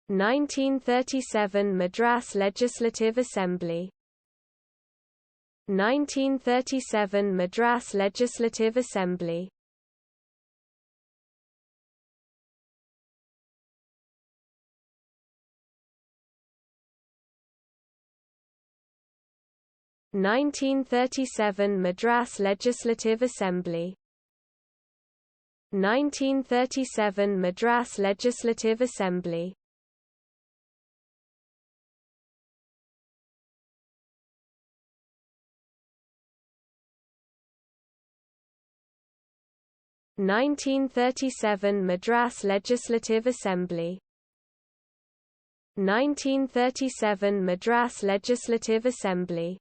1937 Madras Legislative Assembly. 1937 Madras Legislative Assembly. 1937 Madras Legislative Assembly. 1937 Madras Legislative Assembly. 1937 Madras Legislative Assembly. 1937 Madras Legislative Assembly.